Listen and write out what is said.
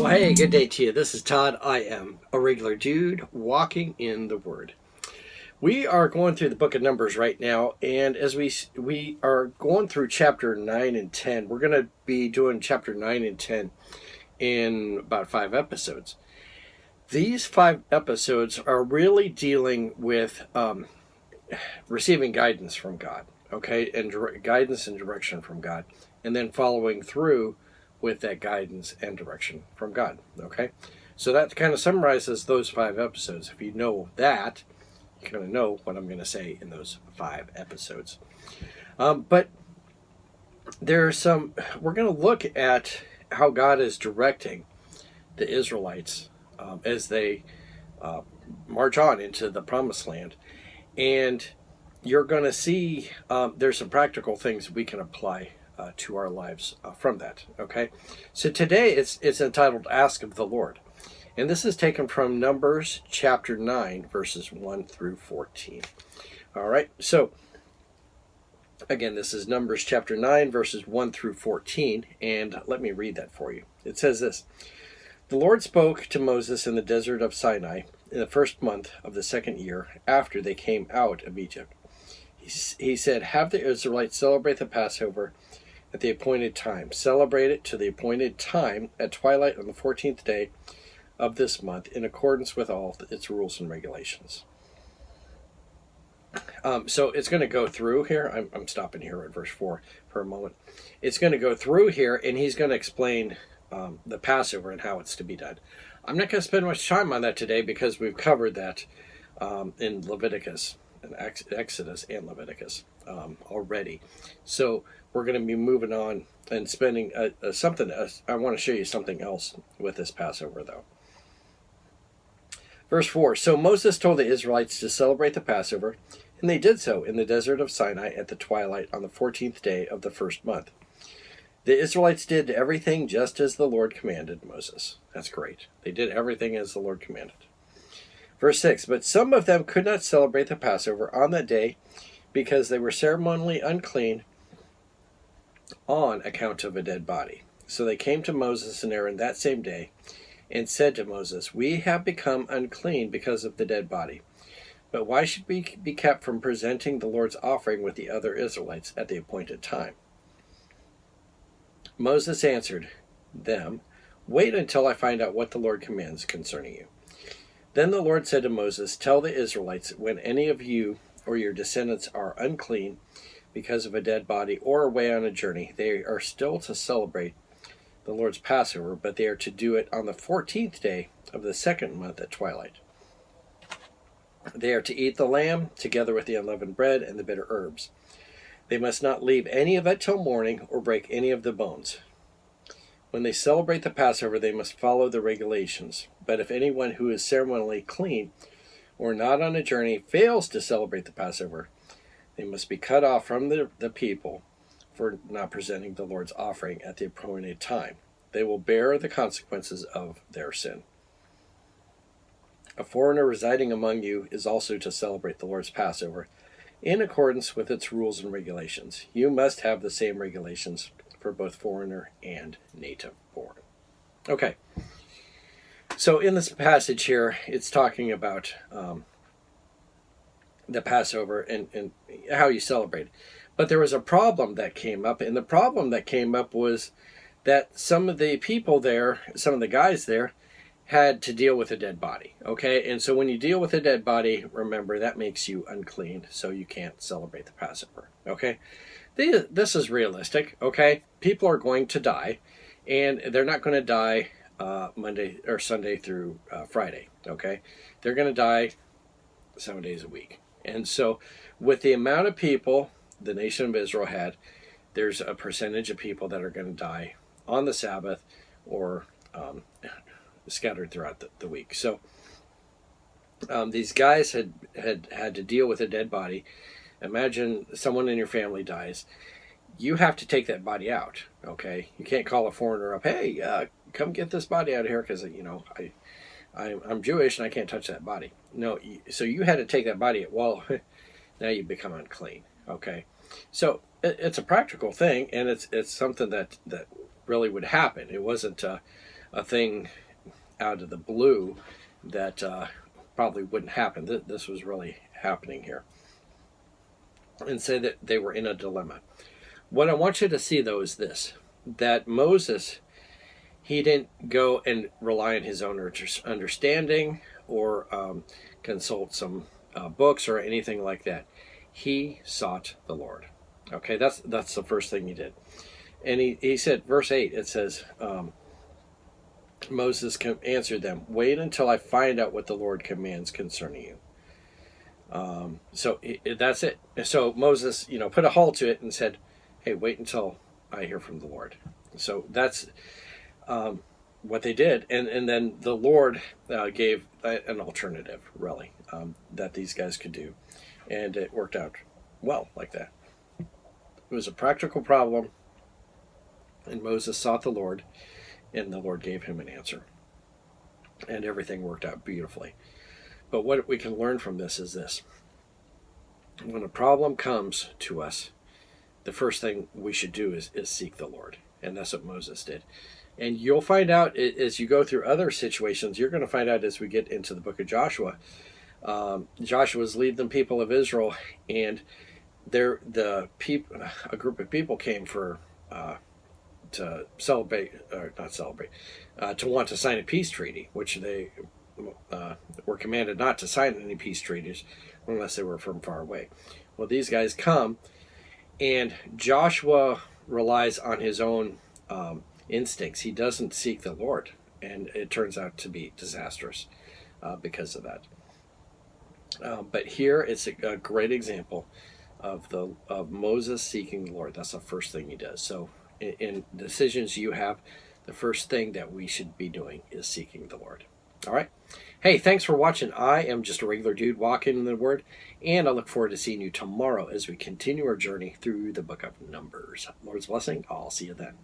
Well, hey, good day to you. This is Todd. I am a regular dude walking in the Word. We are going through the book of Numbers right now, and as we are going through chapter 9 and 10, we're going to be doing chapter 9 and 10 in about 5 episodes. These 5 episodes are really dealing with receiving guidance from God, okay, and guidance and direction from God, and then following through with that guidance and direction from God, okay? So that kind of summarizes those 5 episodes. If you know that, you're going to know what I'm going to say in those 5 episodes. But there's we're going to look at how God is directing the Israelites as they march on into the Promised Land. And you're going to see there's some practical things we can apply to our lives from that. Okay, so today it's entitled "Ask of the Lord," and this is taken from Numbers chapter 9, verses 1 through 14. All right, so again, this is Numbers chapter 9, verses 1 through 14, and let me read that for you. It says this: "The Lord spoke to Moses in the desert of Sinai in the first month of the second year after they came out of Egypt. He said, 'Have the Israelites celebrate the Passover at the appointed time. Celebrate it to the appointed time at twilight on the 14th day of this month in accordance with all its rules and regulations.'" So it's going to go through here. I'm stopping here at verse 4 for a moment. It's going to go through here, and he's going to explain the Passover and how it's to be done. I'm not going to spend much time on that today because we've covered that in Leviticus, and Exodus and Leviticus already. So we're going to be moving on and spending something. I want to show you something else with this Passover, though. Verse 4, "So Moses told the Israelites to celebrate the Passover, and they did so in the desert of Sinai at the twilight on the 14th day of the first month. The Israelites did everything just as the Lord commanded Moses." That's great. They did everything as the Lord commanded. Verse 6, "But some of them could not celebrate the Passover on that day because they were ceremonially unclean on account of a dead body. So they came to Moses and Aaron that same day and said to Moses, 'We have become unclean because of the dead body. But why should we be kept from presenting the Lord's offering with the other Israelites at the appointed time?' Moses answered them, 'Wait until I find out what the Lord commands concerning you.' Then the Lord said to Moses, 'Tell the Israelites, when any of you or your descendants are unclean because of a dead body or away on a journey, they are still to celebrate the Lord's Passover, but they are to do it on the 14th day of the second month at twilight. They are to eat the lamb together with the unleavened bread and the bitter herbs. They must not leave any of it till morning or break any of the bones. When they celebrate the Passover, they must follow the regulations. But if anyone who is ceremonially clean or not on a journey fails to celebrate the Passover, they must be cut off from the people for not presenting the Lord's offering at the appointed time. They will bear the consequences of their sin. A foreigner residing among you is also to celebrate the Lord's Passover in accordance with its rules and regulations. You must have the same regulations for both foreigner and native born." Okay. So in this passage here, it's talking about the Passover and how you celebrate. But there was a problem that came up, and the problem that came up was that some of the people there, some of the guys there, had to deal with a dead body, okay? And so when you deal with a dead body, remember, that makes you unclean, so you can't celebrate the Passover, okay? This is realistic, okay? People are going to die, and they're not going to die Monday or Sunday through Friday, okay? They're going to die 7 days a week. And so with the amount of people the nation of Israel had, there's a percentage of people that are going to die on the Sabbath or scattered throughout the week. So these guys had to deal with a dead body. Imagine someone in your family dies. You have to take that body out, okay? You can't call a foreigner up, "Hey, come get this body out of here because, I'm Jewish and I can't touch that body." No, so you had to take that body out. Well, now you become unclean, okay? So it's a practical thing, and it's something that really would happen. It wasn't a thing out of the blue that probably wouldn't happen. This was really happening here. And say that they were in a dilemma. What I want you to see, though, is this, that Moses, he didn't go and rely on his own understanding or consult some books or anything like that. He sought the Lord. Okay, that's the first thing he did. And he said, verse 8, it says, Moses answered them, "Wait until I find out what the Lord commands concerning you." So that's it. So Moses, put a halt to it and said, "Hey, wait until I hear from the Lord." So that's what they did. And then the Lord gave an alternative, really, that these guys could do. And it worked out well like that. It was a practical problem. And Moses sought the Lord, and the Lord gave him an answer. And everything worked out beautifully. But what we can learn from this is this. When a problem comes to us, the first thing we should do is seek the Lord. And that's what Moses did. And you'll find out as you go through other situations, you're going to find out as we get into the book of Joshua. Joshua's leading the people of Israel, and a group of people came to celebrate, or not celebrate, to want to sign a peace treaty, which they were commanded not to sign any peace treaties unless they were from far away. Well, these guys come, and Joshua relies on his own instincts. He doesn't seek the Lord, and it turns out to be disastrous because of that. But here it's a great example of Moses seeking the Lord. That's the first thing he does. So in decisions you have, the first thing that we should be doing is seeking the Lord. All right. Hey, thanks for watching. I am just a regular dude walking in the Word, and I look forward to seeing you tomorrow as we continue our journey through the book of Numbers. Lord's blessing. I'll see you then.